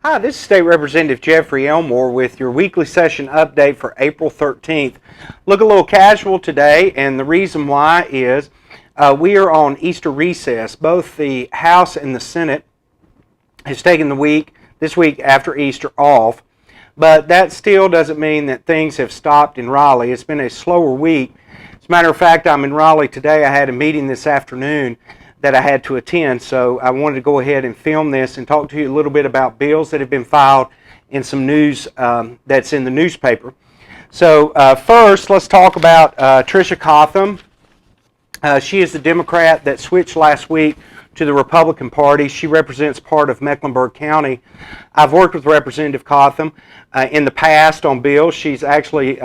Hi, this is State Representative Jeffrey Elmore with your weekly session update for April 13th. Look a little casual today, and the reason why is we are on Easter recess. Both the House and the Senate has taken this week after Easter off, but that still doesn't mean that things have stopped in Raleigh. It's been a slower week. As a matter of fact, I'm in Raleigh today. I had a meeting this afternoon that I had to attend, so I wanted to go ahead and film this and talk to you a little bit about bills that have been filed and some news that's in the newspaper. So first, let's talk about Tricia Cotham. She is the Democrat that switched last week to the Republican Party. She represents part of Mecklenburg County. I've worked with Representative Cotham in the past on bills. She's actually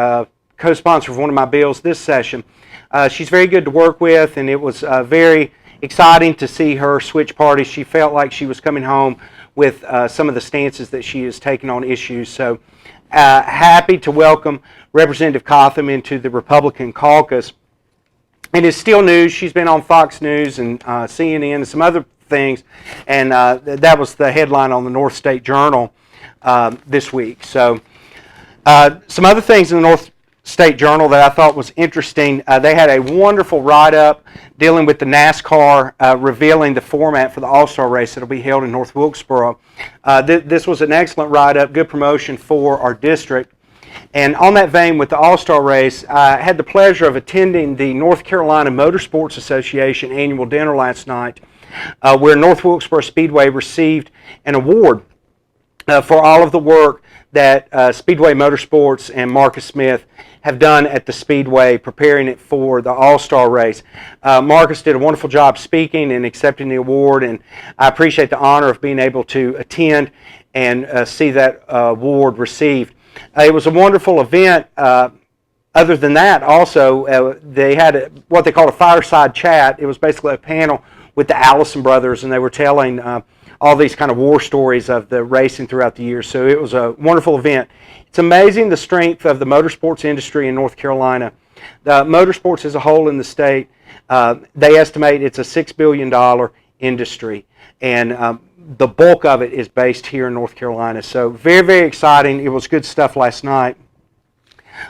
co-sponsor of one of my bills this session. She's very good to work with, and it was very exciting to see her switch parties. She felt like she was coming home with some of the stances that she has taken on issues. So happy to welcome Representative Cotham into the Republican caucus. And it's still news. She's been on Fox News and CNN and some other things, and that was the headline on the North State Journal this week. So some other things in the North State Journal that I thought was interesting. They had a wonderful write-up dealing with the NASCAR, revealing the format for the All-Star race that will be held in North Wilkesboro. This was an excellent write-up, good promotion for our district. And on that vein with the All-Star race, I had the pleasure of attending the North Carolina Motorsports Association annual dinner last night, where North Wilkesboro Speedway received an award for all of the work that Speedway Motorsports and Marcus Smith have done at the Speedway, preparing it for the All-Star race. Marcus did a wonderful job speaking and accepting the award, and I appreciate the honor of being able to attend and see that award received. It was a wonderful event. Other than that, also, they had what they called a fireside chat. It was basically a panel with the Allison brothers, and they were telling all these kind of war stories of the racing throughout the years. So it was a wonderful event. It's amazing the strength of the motorsports industry in North Carolina. The motorsports as a whole in the state, they estimate it's a $6 billion industry, and the bulk of it is based here in North Carolina. So very, very exciting. It was good stuff last night.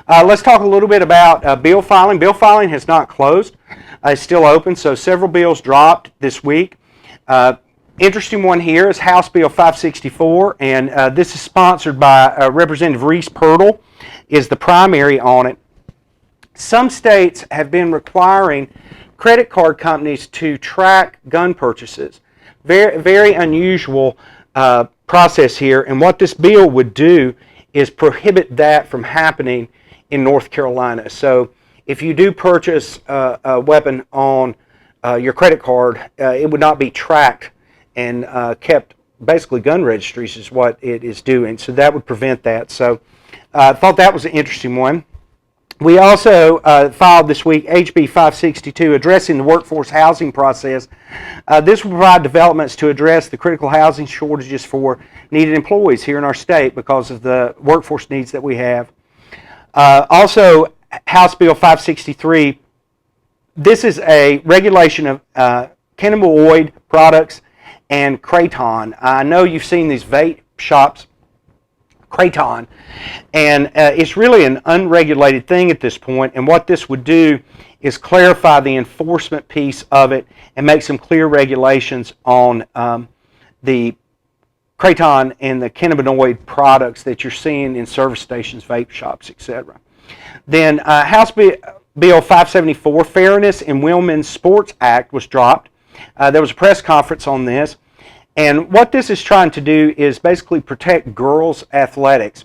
Let's talk a little bit about bill filing. Bill filing has not closed. It's still open, so several bills dropped this week. Interesting one here is House Bill 564, and this is sponsored by Representative Reese Purtle, is the primary on it. Some states have been requiring credit card companies to track gun purchases. Very, very unusual process here, and what this bill would do is prohibit that from happening in North Carolina. So if you do purchase a weapon on your credit card, it would not be tracked and kept. Basically gun registries is what it is doing, so that would prevent that. So I thought that was an interesting one. We also filed this week HB 562 addressing the workforce housing process. This will provide developments to address the critical housing shortages for needed employees here in our state because of the workforce needs that we have. Also, House Bill 563, this is a regulation of cannabinoid products and Kraton. I know you've seen these vape shops, Kraton, and it's really an unregulated thing at this point, and what this would do is clarify the enforcement piece of it and make some clear regulations on the Kraton and the cannabinoid products that you're seeing in service stations, vape shops, etc. Then House Bill 574, Fairness in Women's Sports Act, was dropped. There was a press conference on this, and what this is trying to do is basically protect girls' athletics.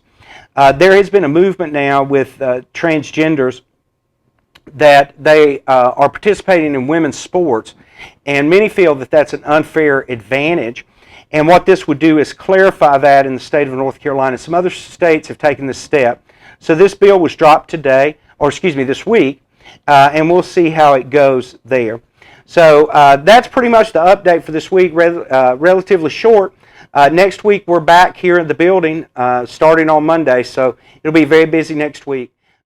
There has been a movement now with transgenders that they are participating in women's sports, and many feel that that's an unfair advantage. And what this would do is clarify that in the state of North Carolina. Some other states have taken this step. So this bill was dropped today, or excuse me, this week, and we'll see how it goes there. So that's pretty much the update for this week, relatively short. Next week we're back here in the building starting on Monday, so it'll be very busy next week.